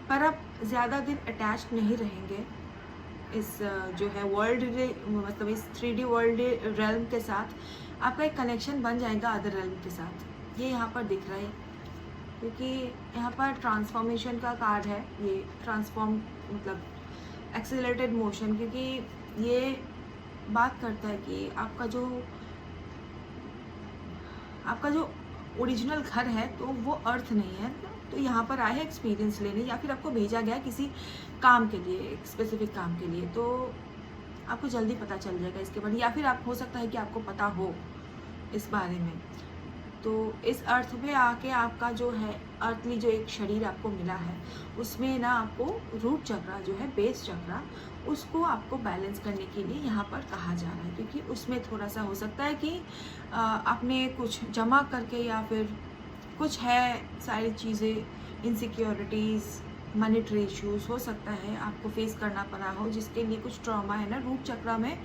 पर आप ज़्यादा दिन अटैच्ड नहीं रहेंगे इस जो है वर्ल्ड, मतलब इस 3D वर्ल्ड रेल्म के साथ। आपका एक कनेक्शन बन जाएगा अदर रेल्म के साथ, ये यहाँ पर दिख रहा है, क्योंकि यहाँ पर ट्रांसफॉर्मेशन का कार्ड है। ये ट्रांसफॉर्म मतलब एक्सीलरेटेड मोशन, क्योंकि ये बात करता है कि आपका जो ओरिजिनल घर है तो वो अर्थ नहीं है। तो यहाँ पर आए हैं एक्सपीरियंस लेने, या फिर आपको भेजा गया किसी काम के लिए, एक स्पेसिफिक काम के लिए। तो आपको जल्दी पता चल जाएगा इसके बारे में, या फिर आप हो सकता है कि आपको पता हो इस बारे में। तो इस अर्थ पे आके आपका जो है अर्थली जो एक शरीर आपको मिला है, उसमें ना आपको रूट चक्रा जो है, बेस चक्रा, उसको आपको बैलेंस करने के लिए यहाँ पर कहा जा रहा है। क्योंकि उसमें थोड़ा सा हो सकता है कि आपने कुछ जमा करके, या फिर कुछ है सारी चीज़ें, इनसिक्योरिटीज़, मॉनेटरी इश्यूज हो सकता है आपको फेस करना पड़ा हो, जिसके लिए कुछ ट्रॉमा है ना रूट चक्र में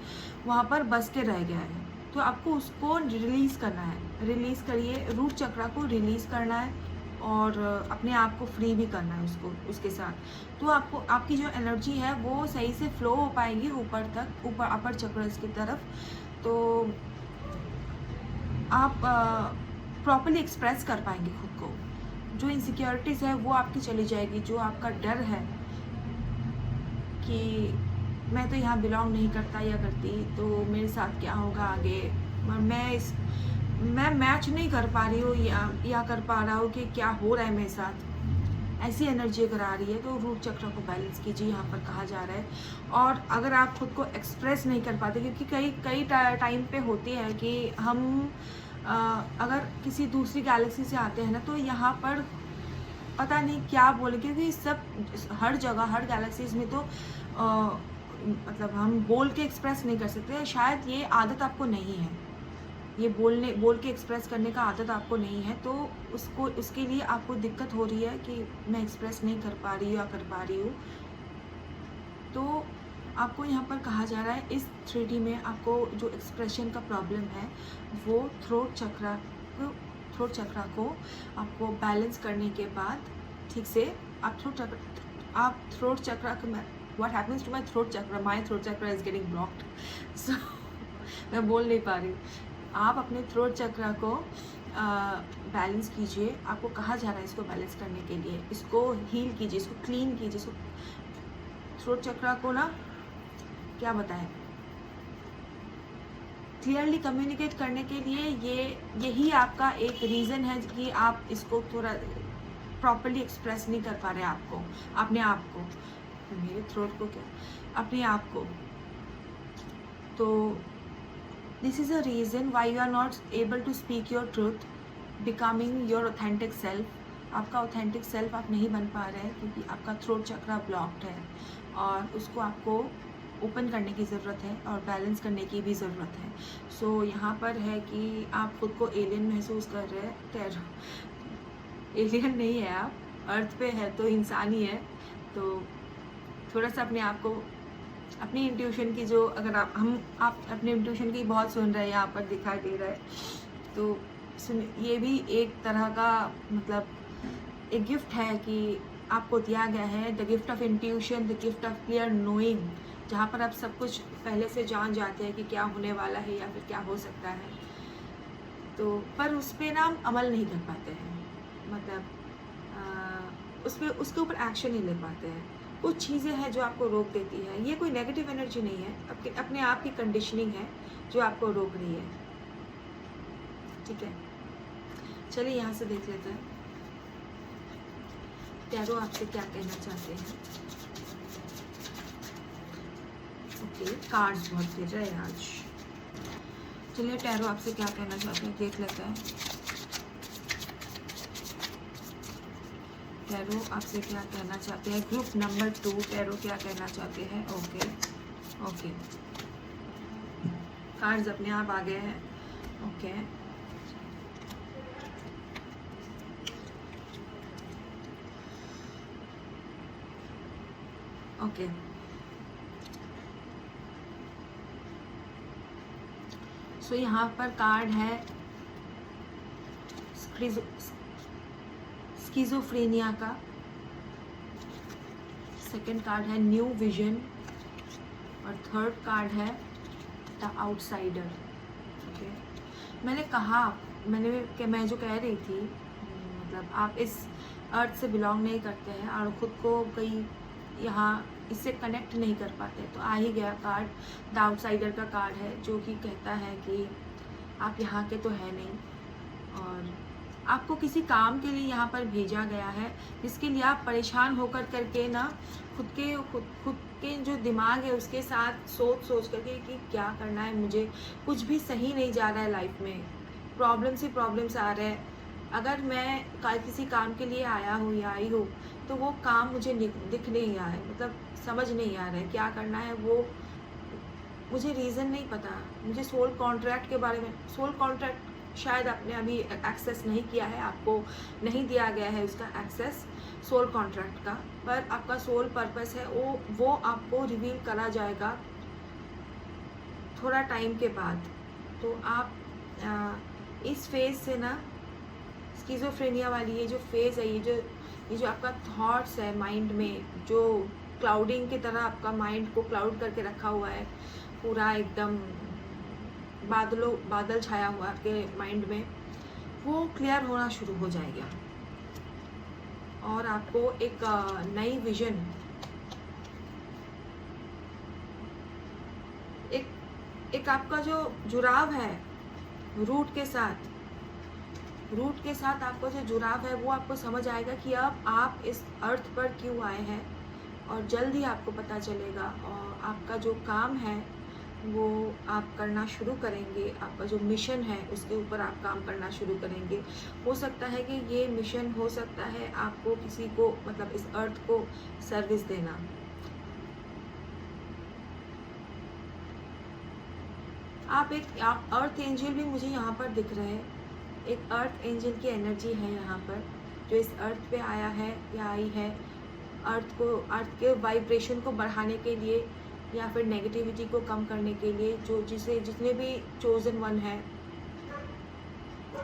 वहाँ पर बस के रह गया है, तो आपको उसको रिलीज़ करना है। रिलीज़ करिए, रूट चक्र को रिलीज़ करना है और अपने आप को फ्री भी करना है उसको, उसके साथ। तो आपको आपकी जो एनर्जी है वो सही से फ्लो हो पाएगी ऊपर तक, ऊपर अपर चक्र की तरफ। तो आप प्रॉपर्ली एक्सप्रेस कर पाएंगे खुद को। जो इनसिक्योरिटीज़ है वो आपकी चली जाएगी। जो आपका डर है कि मैं तो यहाँ बिलोंग नहीं करता या करती, तो मेरे साथ क्या होगा आगे, मैं मैच नहीं कर पा रही हूँ या कर पा रहा हूँ कि क्या हो रहा है मेरे साथ, ऐसी एनर्जी अगर आ रही है तो रूट चक्र को बैलेंस कीजिए, यहाँ पर कहा जा रहा है। और अगर आप खुद को एक्सप्रेस नहीं कर पाते, क्योंकि कई टाइम पे होती है कि हम अगर किसी दूसरी गैलेक्सी से आते हैं ना, तो यहाँ पर पता नहीं क्या बोले, क्योंकि सब हर जगह हर गैलेक्सीज में तो मतलब हम बोल के एक्सप्रेस नहीं कर सकते। शायद ये आदत आपको नहीं है, ये बोल के एक्सप्रेस करने का आदत आपको नहीं है, तो उसके लिए आपको दिक्कत हो रही है कि मैं एक्सप्रेस नहीं कर पा रही हूँ या कर पा रही हूँ। तो आपको यहाँ पर कहा जा रहा है इस 3D में आपको जो एक्सप्रेशन का प्रॉब्लम है वो थ्रोट चक्रा को आपको बैलेंस करने के बाद ठीक से आप throat chakra what happens to my throat chakra is getting blocked, so मैं बोल नहीं पा रही। आप अपने थ्रोट चक्रा को बैलेंस कीजिए। आपको कहा जा रहा है इसको बैलेंस करने के लिए, इसको हील कीजिए, इसको क्लीन कीजिए, इसको थ्रोट चक्रा को ना क्या बताएं, क्लियरली कम्युनिकेट करने के लिए यही आपका एक रीज़न है कि आप इसको थोड़ा प्रॉपर्ली एक्सप्रेस नहीं कर पा रहे आपको, अपने आप को, मेरे थ्रोट को क्या, अपने आप को। तो this is a reason why you are not able to speak your truth, becoming your authentic self. आपका ऑथेंटिक सेल्फ आप नहीं बन पा रहे हैं क्योंकि आपका थ्रोट चक्रा ब्लॉक्ड है, और उसको आपको ओपन करने की ज़रूरत है और बैलेंस करने की भी ज़रूरत है। सो यहाँ पर है कि आप खुद को एलियन महसूस कर रहे हैं। एलियन नहीं है, आप अर्थ पे है तो इंसान ही है। तो थोड़ा सा अपने आप को, अपनी इंट्यूशन की जो, अगर आप अपने इंट्यूशन की बहुत सुन रहे हैं, यहाँ पर दिखाई दे रहा है, तो ये भी एक तरह का मतलब एक गिफ्ट है कि आपको दिया गया है, the gift of intuition, the gift of clear knowing, जहाँ पर आप सब कुछ पहले से जान जाते हैं कि क्या होने वाला है या फिर क्या हो सकता है। तो पर उस पर ना हम अमल नहीं कर पाते हैं, मतलब उसके ऊपर एक्शन नहीं ले पाते हैं। कुछ चीज़ें हैं जो आपको रोक देती है। ये कोई नेगेटिव एनर्जी नहीं है, अपने आप की कंडीशनिंग है जो आपको रोक रही है। ठीक है, चलिए यहाँ से देख लेते हैं टैरो आपसे क्या कहना चाहते हैं। ओके, कार्ड्स बहुत गिर रहे हैं आज। चलिए टैरो आपसे क्या कहना चाहते हैं, देख लेते हैं। टैरो आपसे क्या कहना चाहते हैं, ग्रुप नंबर 2 टैरो क्या कहना चाहते हैं। ओके, कार्ड्स अपने आप आ गए हैं। ओके, सो यहाँ पर कार्ड है स्किज़ोफ्रेनिया का। सेकंड कार्ड है न्यू विजन, और थर्ड कार्ड है द आउटसाइडर। ओके, मैं जो कह रही थी, मतलब आप इस अर्थ से बिलोंग नहीं करते हैं और खुद को कहीं यहाँ इससे कनेक्ट नहीं कर पाते, तो आ ही गया कार्ड, द आउटसाइडर का कार्ड है, जो कि कहता है कि आप यहाँ के तो है नहीं, और आपको किसी काम के लिए यहाँ पर भेजा गया है, जिसके लिए आप परेशान होकर करके ना खुद के जो दिमाग है उसके साथ सोच करके कि क्या करना है मुझे, कुछ भी सही नहीं जा रहा है लाइफ में, प्रॉब्लम्स आ रहे हैं। अगर मैं किसी काम के लिए आया हूँ या आई हूँ, तो वो काम मुझे दिख नहीं रहा है, मतलब समझ नहीं आ रहा है क्या करना है, वो मुझे रीज़न नहीं पता। मुझे सोल कॉन्ट्रैक्ट के बारे में, सोल कॉन्ट्रैक्ट शायद आपने अभी एक्सेस नहीं किया है, आपको नहीं दिया गया है उसका एक्सेस सोल कॉन्ट्रैक्ट का, पर आपका सोल पर्पस है वो आपको रिवील करा जाएगा थोड़ा टाइम के बाद। तो आप इस फेज़ से ना, स्किज़ोफ्रेनिया वाली ये जो फेज़ है, ये जो आपका थॉट्स है माइंड में, जो क्लाउडिंग की तरह आपका माइंड को क्लाउड करके रखा हुआ है, पूरा एकदम बादल छाया हुआ आपके माइंड में, वो क्लियर होना शुरू हो जाएगा और आपको एक नई विजन, एक आपका जो जुड़ाव है रूट के साथ आपका जो जुड़ाव है वो आपको समझ आएगा कि अब आप इस अर्थ पर क्यों आए हैं, और जल्द ही आपको पता चलेगा। और आपका जो काम है वो आप करना शुरू करेंगे, आपका जो मिशन है उसके ऊपर आप काम करना शुरू करेंगे। हो सकता है कि ये मिशन हो सकता है आपको किसी को, मतलब इस अर्थ को सर्विस देना। आप अर्थ एंजल भी मुझे यहाँ पर दिख रहे हैं, एक अर्थ एंजल की एनर्जी है यहाँ पर जो इस अर्थ पे आया है या आई है, अर्थ के वाइब्रेशन को बढ़ाने के लिए या फिर नेगेटिविटी को कम करने के लिए। जितने भी चोजन वन है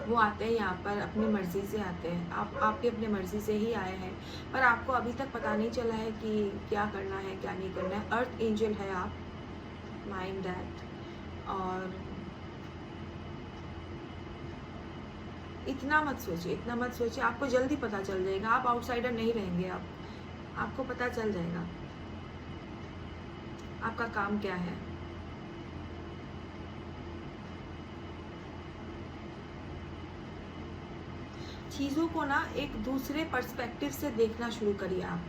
वो आते हैं यहाँ पर अपनी मर्ज़ी से आते हैं, आपकी अपनी मर्ज़ी से ही आए हैं, पर आपको अभी तक पता नहीं चला है कि क्या करना है क्या नहीं करना है। अर्थ एंजल है आप, माइंड दैट। और इतना मत सोचिए, आपको जल्दी पता चल जाएगा, आप आउटसाइडर नहीं रहेंगे, आपको पता चल जाएगा आपका काम क्या है। चीज़ों को ना एक दूसरे पर्सपेक्टिव से देखना शुरू करिए आप।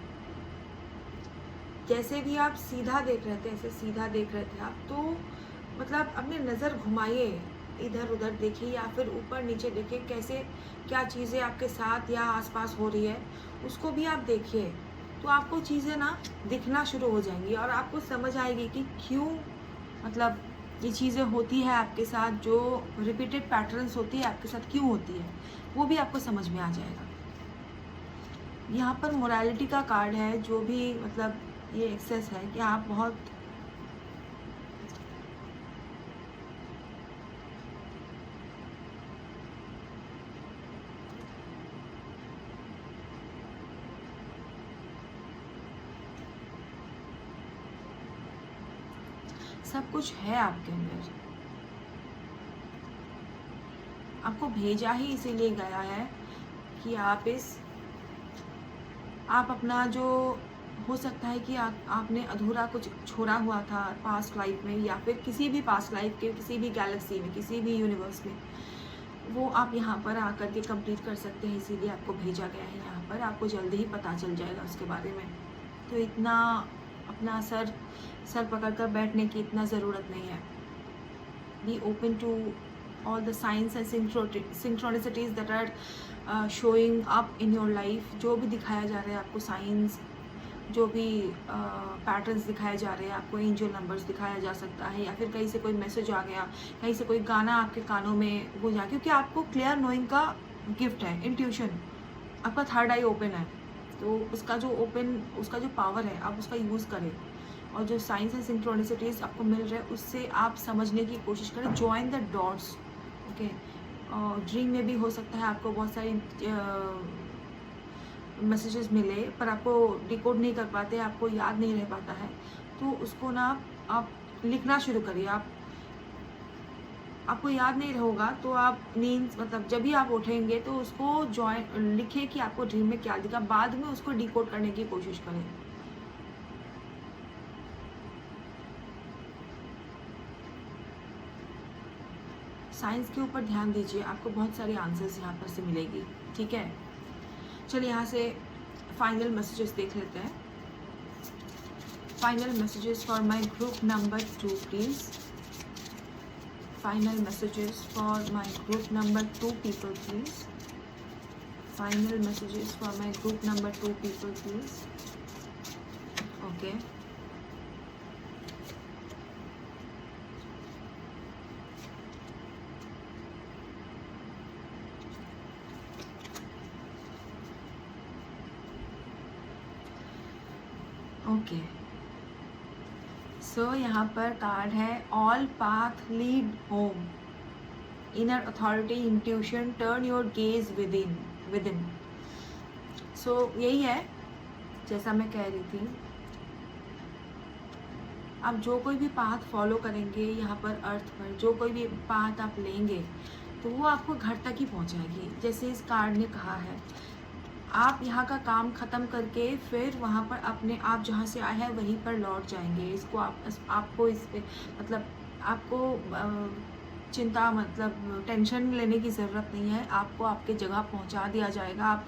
जैसे भी आप सीधा देख रहे थे, ऐसे सीधा देख रहे थे आप, तो मतलब अपनी नज़र घुमाइए, इधर उधर देखिए या फिर ऊपर नीचे देखिए, कैसे क्या चीज़ें आपके साथ या आसपास हो रही है उसको भी आप देखिए। तो आपको चीज़ें ना दिखना शुरू हो जाएंगी और आपको समझ आएगी कि क्यों, मतलब ये चीज़ें होती है आपके साथ, जो रिपीटेड पैटर्न्स होती है आपके साथ क्यों होती है, वो भी आपको समझ में आ जाएगा। यहाँ पर मोरालिटी का कार्ड है, जो भी मतलब ये एक्सेस है कि आप बहुत सब कुछ है आपके अंदर, आपको भेजा ही इसीलिए गया है कि आप अपना जो हो सकता है कि आपने अधूरा कुछ छोड़ा हुआ था पास्ट लाइफ में, या फिर किसी भी पास्ट लाइफ के किसी भी गैलेक्सी में, किसी भी यूनिवर्स में, वो आप यहाँ पर आकर के कंप्लीट कर सकते हैं। इसीलिए आपको भेजा गया है यहाँ पर, आपको जल्दी ही पता चल जाएगा उसके बारे में। तो इतना अपना सर पकड़ कर बैठने की इतना ज़रूरत नहीं है। Be open to all the signs and synchronicities that are showing up in your life। जो भी दिखाया जा रहा है आपको साइंस, जो भी पैटर्न्स दिखाए जा रहे हैं आपको, एंजल नंबर्स दिखाया जा सकता है, या फिर कहीं से कोई मैसेज आ गया, कहीं से कोई गाना आपके कानों में गुंजा, क्योंकि आपको क्लियर नोइंग का गिफ्ट है, इंट्यूशन, आपका थर्ड आई ओपन है, तो उसका जो पावर है आप उसका यूज़ करें। और जो साइंस एंड सिंक्रोनिसिटीज़ आपको मिल रहे हैं उससे आप समझने की कोशिश करें, जॉइन द डॉट्स। ओके, और ड्रीम में भी हो सकता है आपको बहुत सारी मैसेजेस मिले, पर आपको डिकोड नहीं कर पाते, आपको याद नहीं रह पाता है, तो उसको ना आप लिखना शुरू करिए। आपको याद नहीं होगा तो आप नींद, मतलब जब भी आप उठेंगे तो उसको लिखिए कि आपको ड्रीम में क्या दिखा, बाद में उसको डिकोड करने की कोशिश करें। साइंस के ऊपर ध्यान दीजिए, आपको बहुत सारे आंसर्स यहाँ पर से मिलेगी। ठीक है, चलिए यहाँ से फाइनल मैसेजेस देख लेते हैं। Final messages for my group number 2 please. Final messages for my group number 2 people please. Final messages for my group number 2 people please. Okay, okay, so यहाँ पर कार्ड है all path lead home, inner authority, intuition, turn your gaze within. So यही है जैसा मैं कह रही थी, आप जो कोई भी पाथ फॉलो करेंगे यहाँ पर अर्थ पर, जो कोई भी पाथ आप लेंगे तो वो आपको घर तक ही पहुँचाएगी। जैसे इस कार्ड ने कहा है, आप यहाँ का काम ख़त्म करके फिर वहाँ पर अपने आप जहाँ से आए हैं वहीं पर लौट जाएंगे। इसको आपको इस पे मतलब आपको चिंता मतलब टेंशन लेने की ज़रूरत नहीं है। आपको आपके जगह पहुँचा दिया जाएगा।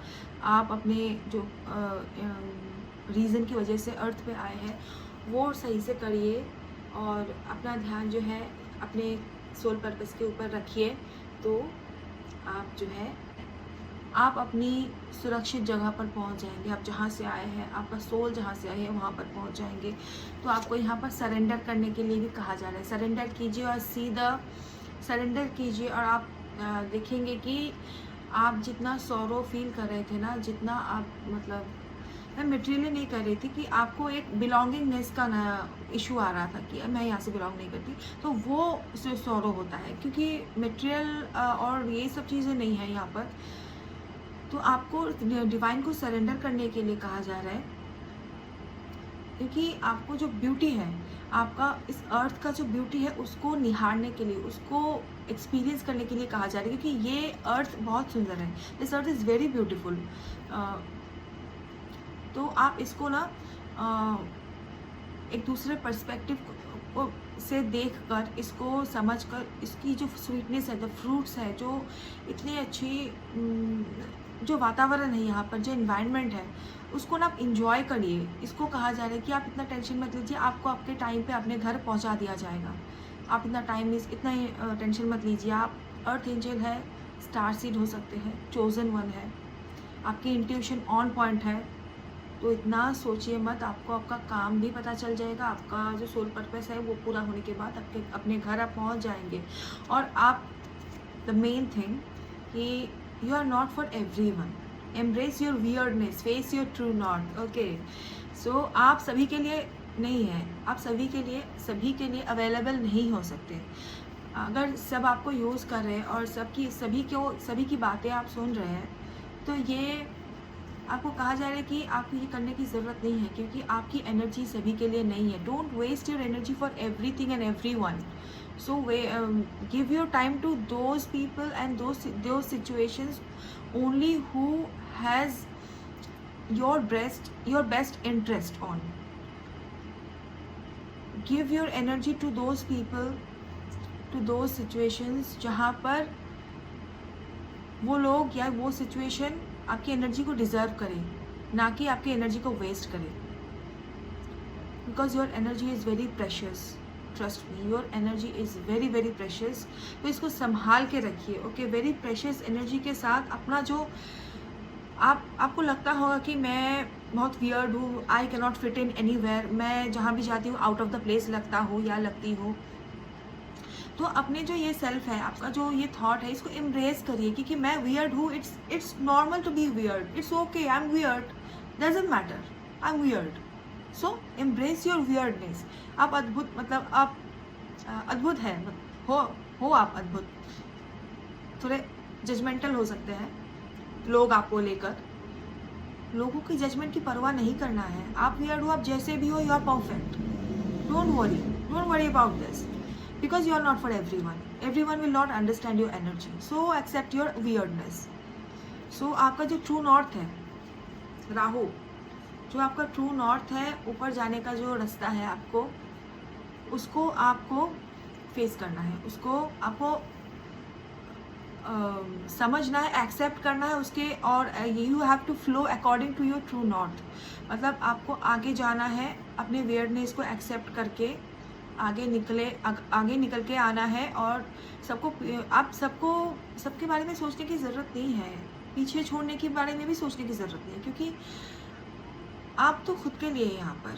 आप अपने जो रीज़न की वजह से अर्थ पे आए हैं वो सही से करिए और अपना ध्यान जो है अपने सोल पर्पस के ऊपर रखिए, तो आप जो है आप अपनी सुरक्षित जगह पर पहुंच जाएंगे। आप जहां से आए हैं, आपका सोल जहां से आए हैं वहां पर पहुंच जाएंगे। तो आपको यहाँ पर सरेंडर करने के लिए भी कहा जा रहा है। सरेंडर कीजिए और सरेंडर कीजिए और आप देखेंगे कि आप जितना सौरो फील कर रहे थे ना, जितना आप मतलब मैं मटेरियली नहीं कर रही थी कि आपको एक बिलोंगिंगनेस का इशू आ रहा था कि मैं यहाँ से बिलोंग नहीं करती, तो वो से सौरो होता है क्योंकि मटेरियल और ये सब चीज़ें नहीं है यहाँ पर। तो आपको डिवाइन को सरेंडर करने के लिए कहा जा रहा है क्योंकि आपको जो ब्यूटी है, आपका इस अर्थ का जो ब्यूटी है उसको निहारने के लिए, उसको एक्सपीरियंस करने के लिए कहा जा रहा है क्योंकि ये अर्थ बहुत सुंदर है। This earth is very beautiful. तो आप इसको ना एक दूसरे पर्सपेक्टिव को से देखकर, इसको समझकर, इसकी जो स्वीटनेस है, जो फ्रूट्स है, जो इतनी अच्छी जो वातावरण है यहाँ पर, जो एनवायरनमेंट है, उसको ना आप इंजॉय करिए। इसको कहा जा रहा है कि आप इतना टेंशन मत लीजिए, आपको आपके टाइम पे अपने घर पहुँचा दिया जाएगा। आप इतना टेंशन मत लीजिए। आप अर्थ एंजल है, स्टार सीड हो सकते हैं, चोजन वन है, आपकी इंट्यूशन ऑन पॉइंट है, तो इतना सोचिए मत। आपको आपका काम भी पता चल जाएगा। आपका जो सोल पर्पस है वो पूरा होने के बाद अपने घर आप पहुंच जाएंगे। और आप द मेन थिंग कि you are not for everyone, embrace your weirdness, face your true north. Okay, so आप सभी के लिए नहीं है, आप सभी के लिए अवेलेबल नहीं हो सकते। अगर सब आपको यूज़ कर रहे हैं और सभी की बातें आप सुन रहे हैं, तो ये आपको कहा जा रहा है कि आपको ये करने की ज़रूरत नहीं है क्योंकि आपकी एनर्जी सभी के लिए नहीं है। Don't waste your energy for everything and everyone. So give your time to those people and those situations only who has your best interest on. Give your energy to those people, to those situations जहाँ पर वो लोग या वो situation आपकी energy को deserve करें, ना कि आपकी एनर्जी को वेस्ट करें। Because your energy is very precious, trust me, your energy is very very precious. तो इसको संभाल के रखिए। ओके, वेरी प्रेशियस एनर्जी के साथ अपना जो आपको लगता होगा कि मैं बहुत वियर्ड हूँ, I can not fit in anywhere, मैं जहाँ भी जाती हूँ आउट ऑफ द प्लेस लगता हूँ या लगती हूँ, तो अपने जो ये सेल्फ है, आपका जो ये थॉट है, इसको एम्ब्रेस करिए क्योंकि मैं वियर्ड हूँ। It's normal to be weird, it's okay, I am weird, doesn't matter, I am weird. So embrace your weirdness. आप अद्भुत, मतलब आप अद्भुत है हो आप अद्भुत। थोड़े जजमेंटल हो सकते हैं लोग आपको लेकर, लोगों की जजमेंट की परवाह नहीं करना है। आप वियर्ड हो, आप जैसे भी हो, you are perfect. Don't worry about this because you are not for everyone will not understand your energy, so accept your weirdness. So आपका जो ट्रू नॉर्थ है, राहु, जो आपका ट्रू नॉर्थ है, ऊपर जाने का जो रास्ता है आपको, उसको आपको फेस करना है, उसको आपको समझना है, एक्सेप्ट करना है उसके, और you have to flow according to your true north. मतलब आपको आगे जाना है अपने वियर्डनेस को एक्सेप्ट करके, आगे निकल के आना है। और सबके बारे में सोचने की ज़रूरत नहीं है, पीछे छोड़ने के बारे में भी सोचने की ज़रूरत नहीं है, क्योंकि आप तो खुद के लिए यहाँ पर,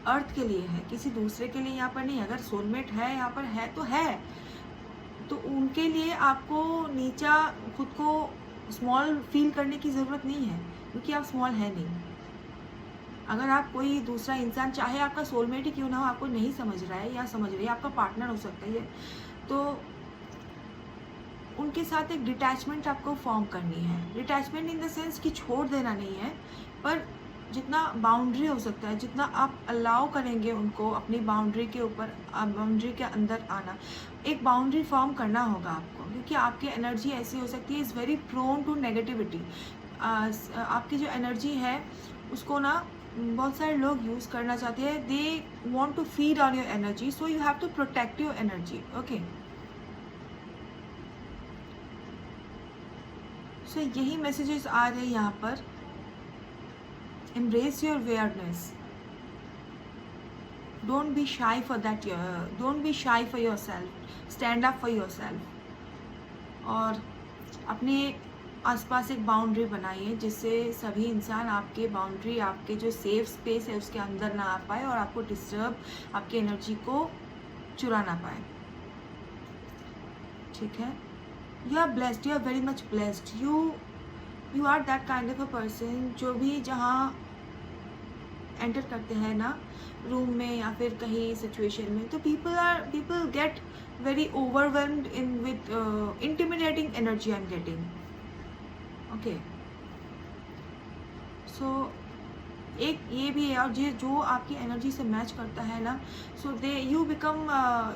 अर्थ के लिए है, किसी दूसरे के लिए यहाँ पर नहीं। अगर सोलमेट है यहाँ पर है तो उनके लिए आपको नीचा, खुद को स्मॉल फील करने की ज़रूरत नहीं है क्योंकि आप स्मॉल है नहीं। अगर आप कोई दूसरा इंसान, चाहे आपका सोलमेट ही क्यों ना हो, आपको नहीं समझ रहा है या समझ रही है, आपका पार्टनर हो सकता है, तो उनके साथ एक डिटैचमेंट आपको फॉर्म करनी है। डिटैचमेंट इन द सेंस कि छोड़ देना नहीं है, पर जितना बाउंड्री हो सकता है, जितना आप अलाउ करेंगे उनको अपनी बाउंड्री के ऊपर, बाउंड्री के अंदर आना, एक बाउंड्री फॉर्म करना होगा आपको, क्योंकि आपकी एनर्जी ऐसी हो सकती है, is very prone to negativity. आपकी जो एनर्जी है उसको ना बहुत सारे लोग यूज़ करना चाहते हैं, they want to feed on your energy, so you have to protect your energy. Okay, so यही मैसेजेस आ रहे हैं यहाँ पर। Embrace your awareness. Don't be shy for that. Don't be shy for yourself. Stand up for yourself. और अपने आसपास एक boundary बनाइए जिससे सभी इंसान आपके बाउंड्री, आपके जो सेफ स्पेस है उसके अंदर ना आ पाए और आपको डिस्टर्ब, आपकी एनर्जी को चुरा ना पाए। ठीक है, you are blessed, you are very much blessed, you are that kind of a person जो भी जहाँ एंटर करते हैं ना, रूम में या फिर कहीं सिचुएशन में, तो people get very overwhelmed in with intimidating energy I am getting. Okay, so एक ये भी है, और ये जो आपकी एनर्जी से मैच करता है ना, so they you become,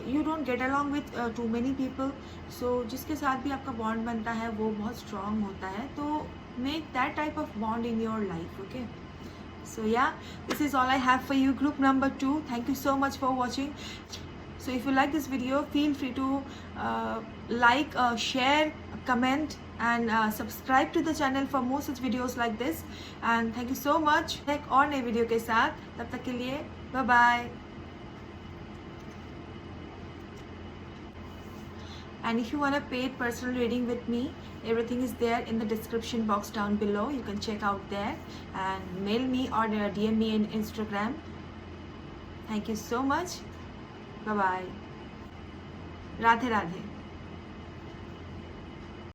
you don't get along with too many people, so जिसके साथ भी आपका बॉन्ड बनता है वो बहुत स्ट्रांग होता है, तो make that type of bond in your life. Okay, so yeah, this is all I have for you, group number 2. Thank you so much for watching. So if you like this video, feel free to like, share, comment and subscribe to the channel for more such videos like this. And thank you so much. एक और नए video के साथ, तब तक के लिए bye bye. And if you want a paid personal reading with me, everything is there in the description box down below. You can check out there and mail me or DM me on Instagram. Thank you so much. Bye bye. Radhe Radhe.